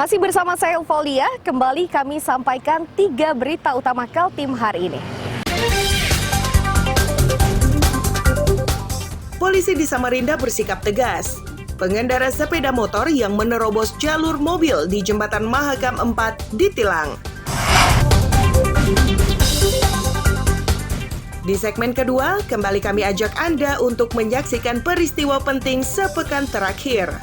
Masih bersama saya Eufolia, kembali kami sampaikan 3 berita utama Kaltim hari ini. Polisi di Samarinda bersikap tegas. Pengendara sepeda motor yang menerobos jalur mobil di Jembatan Mahakam 4 ditilang. Di segmen kedua, kembali kami ajak Anda untuk menyaksikan peristiwa penting sepekan terakhir.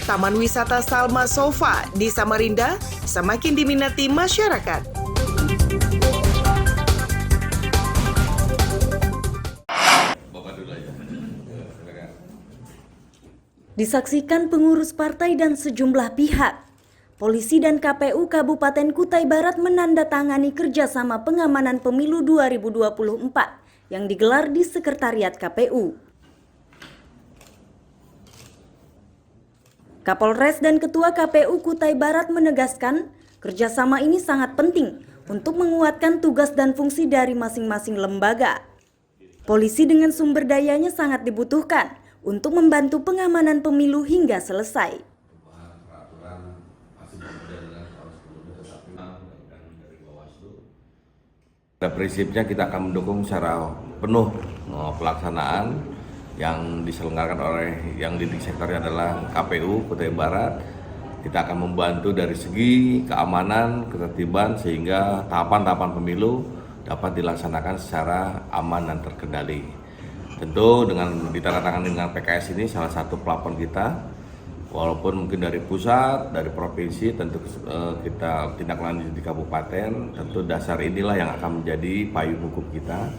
Taman Wisata Salma Sofa di Samarinda semakin diminati masyarakat. Disaksikan pengurus partai dan sejumlah pihak, polisi dan KPU Kabupaten Kutai Barat menandatangani kerjasama pengamanan pemilu 2024 yang digelar di Sekretariat KPU. Kapolres dan Ketua KPU Kutai Barat menegaskan kerjasama ini sangat penting untuk menguatkan tugas dan fungsi dari masing-masing lembaga. Polisi dengan sumber dayanya sangat dibutuhkan untuk membantu pengamanan pemilu hingga selesai. Pada prinsipnya kita akan mendukung secara penuh pelaksanaan yang diselenggarakan oleh yang di sektornya adalah KPU Kutai Barat. Kita akan membantu dari segi keamanan, ketertiban sehingga tahapan-tahapan pemilu dapat dilaksanakan secara aman dan terkendali. Tentu dengan ditandatangani dengan PKS ini salah satu pelapor kita, walaupun mungkin dari pusat, dari provinsi, tentu kita tindak lanjut di kabupaten. Tentu dasar inilah yang akan menjadi payung hukum kita.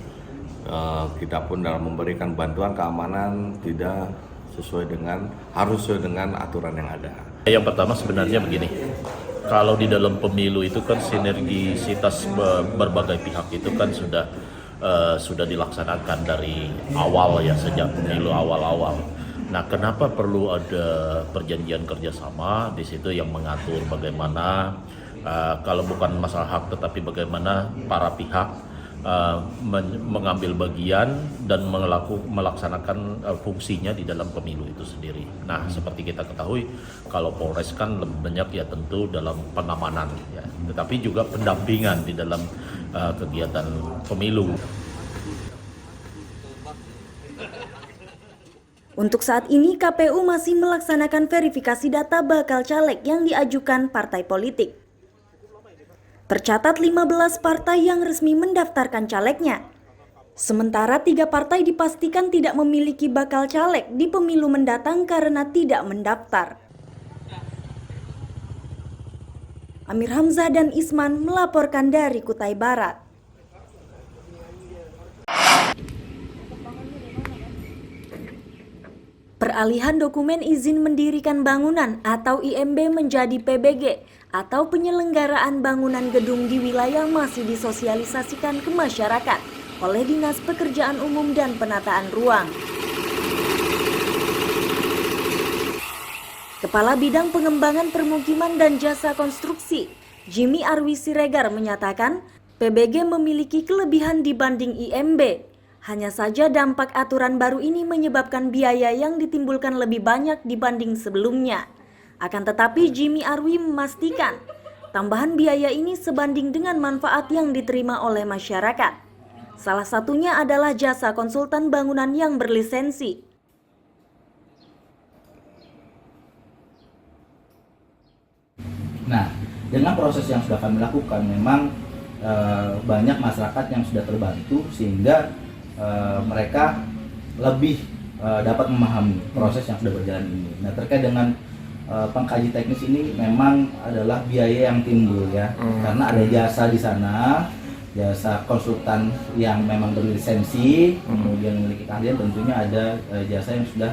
Kita pun dalam memberikan bantuan keamanan harus sesuai dengan aturan yang ada. Yang pertama sebenarnya begini, kalau di dalam pemilu itu kan sinergisitas berbagai pihak itu kan sudah dilaksanakan dari awal ya, sejak pemilu awal-awal. Nah, kenapa perlu ada perjanjian kerjasama di situ yang mengatur bagaimana kalau bukan masalah hak tetapi bagaimana para pihak mengambil bagian dan melaksanakan fungsinya di dalam pemilu itu sendiri. Nah, seperti kita ketahui, kalau Polres kan lebih banyak ya tentu dalam pengamanan, ya, tetapi juga pendampingan di dalam kegiatan pemilu. Untuk saat ini, KPU masih melaksanakan verifikasi data bakal caleg yang diajukan partai politik. Tercatat 15 partai yang resmi mendaftarkan calegnya. Sementara 3 partai dipastikan tidak memiliki bakal caleg di pemilu mendatang karena tidak mendaftar. Amir Hamzah dan Isman melaporkan dari Kutai Barat. Peralihan dokumen izin mendirikan bangunan atau IMB menjadi PBG atau penyelenggaraan bangunan gedung di wilayah masih disosialisasikan ke masyarakat oleh Dinas Pekerjaan Umum dan Penataan Ruang. Kepala Bidang Pengembangan Permukiman dan Jasa Konstruksi, Jimmy Arwi Siregar menyatakan PBG memiliki kelebihan dibanding IMB. Hanya saja dampak aturan baru ini menyebabkan biaya yang ditimbulkan lebih banyak dibanding sebelumnya. Akan tetapi Jimmy Arwi memastikan tambahan biaya ini sebanding dengan manfaat yang diterima oleh masyarakat. Salah satunya adalah jasa konsultan bangunan yang berlisensi. Nah, dengan proses yang sudah kami lakukan memang banyak masyarakat yang sudah terbantu sehingga mereka lebih dapat memahami proses yang sudah berjalan ini. Nah, terkait dengan pengkaji teknis ini memang adalah biaya yang timbul ya, karena ada jasa di sana, jasa konsultan yang memang berlisensi, kemudian memiliki keahlian, tentunya ada jasa yang sudah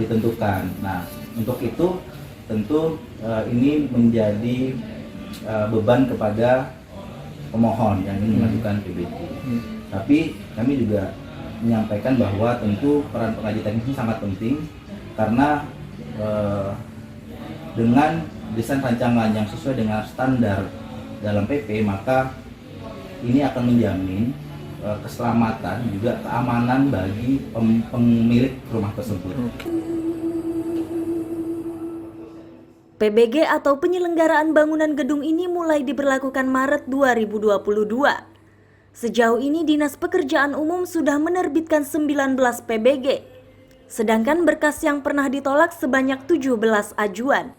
ditentukan. Nah, untuk itu tentu ini menjadi beban kepada pemohon yang ingin mengajukan PBG. Tapi kami juga menyampaikan bahwa tentu peran pengaji teknis ini sangat penting karena dengan desain rancangan yang sesuai dengan standar dalam PP, maka ini akan menjamin keselamatan juga keamanan bagi pemilik rumah tersebut. PBG atau penyelenggaraan bangunan gedung ini mulai diberlakukan Maret 2022. Sejauh ini Dinas Pekerjaan Umum sudah menerbitkan 19 PBG, sedangkan berkas yang pernah ditolak sebanyak 17 ajuan.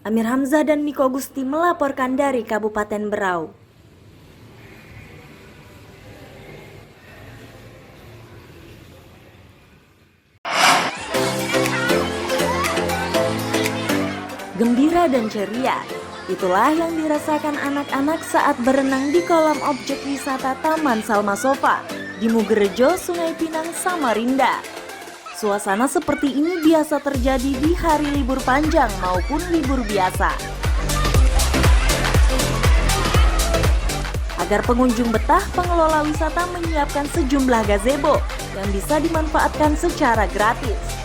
Amir Hamzah dan Miko Gusti melaporkan dari Kabupaten Berau. Gembira dan ceria, itulah yang dirasakan anak-anak saat berenang di kolam objek wisata Taman Salma Sofa di Mugerejo, Sungai Pinang, Samarinda. Suasana seperti ini biasa terjadi di hari libur panjang maupun libur biasa. Agar pengunjung betah, pengelola wisata menyiapkan sejumlah gazebo yang bisa dimanfaatkan secara gratis.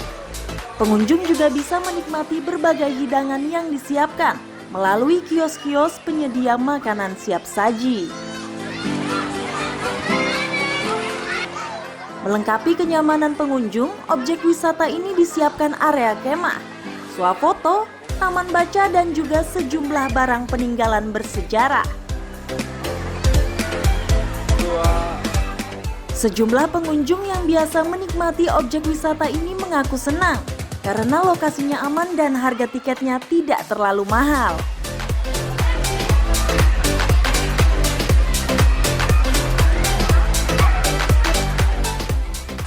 Pengunjung juga bisa menikmati berbagai hidangan yang disiapkan melalui kios-kios penyedia makanan siap saji. Melengkapi kenyamanan pengunjung, objek wisata ini disiapkan area kemah, swafoto, taman baca, dan juga sejumlah barang peninggalan bersejarah. Sejumlah pengunjung yang biasa menikmati objek wisata ini mengaku senang karena lokasinya aman dan harga tiketnya tidak terlalu mahal.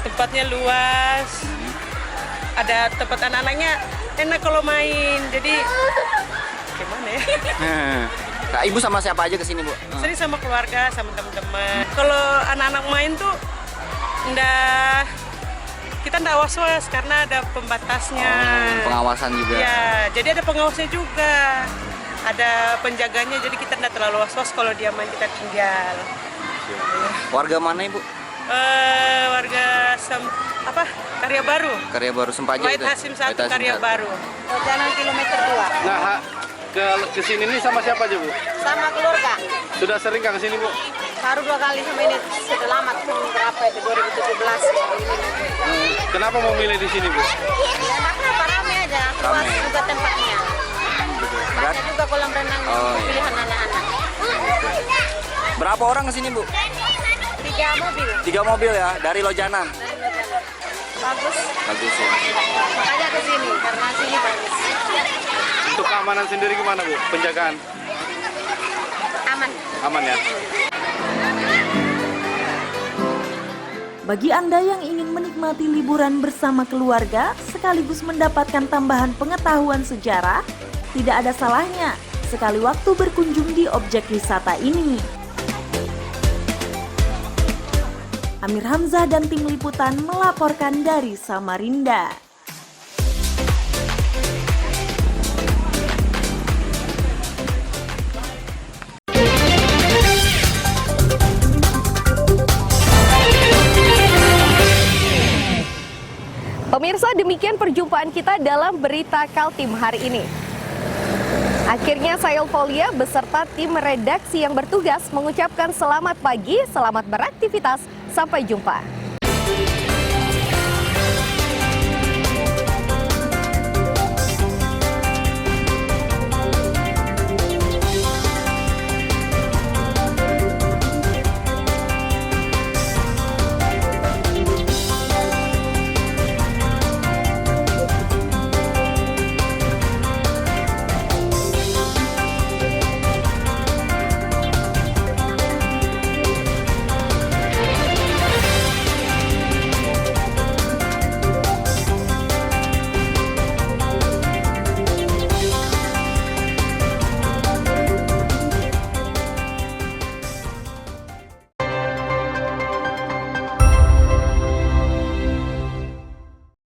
Tempatnya luas, ada tempat anak-anaknya enak kalau main, jadi gimana ya? Kak, Ibu sama siapa aja kesini, Bu? Sering sama keluarga, sama teman-teman. Kalau anak-anak main tuh kita nggak was-was karena ada pembatasnya. Pengawasan juga. Ya, jadi ada pengawasnya juga, ada penjaganya, jadi kita nggak terlalu was-was kalau dia main kita tinggal. Warga mana, Ibu? Warga Karya Baru. Karya Baru Sempaja Wahid itu. Hasim 1 Karya Baru. Jalan kilometer 2. Nah, ke sini nih sama siapa aja, Bu? Sama keluarga. Sudah sering ke sini, Bu? Baru 2 kali sama ini sudah lama tuh berapa itu 2017. Kenapa mau milih di sini, Bu? Ya kenapa rame aja, luas juga tempatnya. Banyak juga kolam renang pilihan anak-anak. Berapa orang kesini, Bu? 3 mobil. 3 mobil ya, dari Lojanan. Bagus. Bagus ya. Makanya ke sini karena sini bagus. Untuk keamanan sendiri gimana, Bu? Penjagaan? Aman. Aman ya? Bagi Anda yang ingin menikmati liburan bersama keluarga sekaligus mendapatkan tambahan pengetahuan sejarah, tidak ada salahnya sekali waktu berkunjung di objek wisata ini. Amir Hamzah dan tim liputan melaporkan dari Samarinda. Pemirsa, demikian perjumpaan kita dalam Berita Kaltim hari ini. Akhirnya saya Eupholia beserta tim redaksi yang bertugas mengucapkan selamat pagi, selamat beraktivitas, sampai jumpa.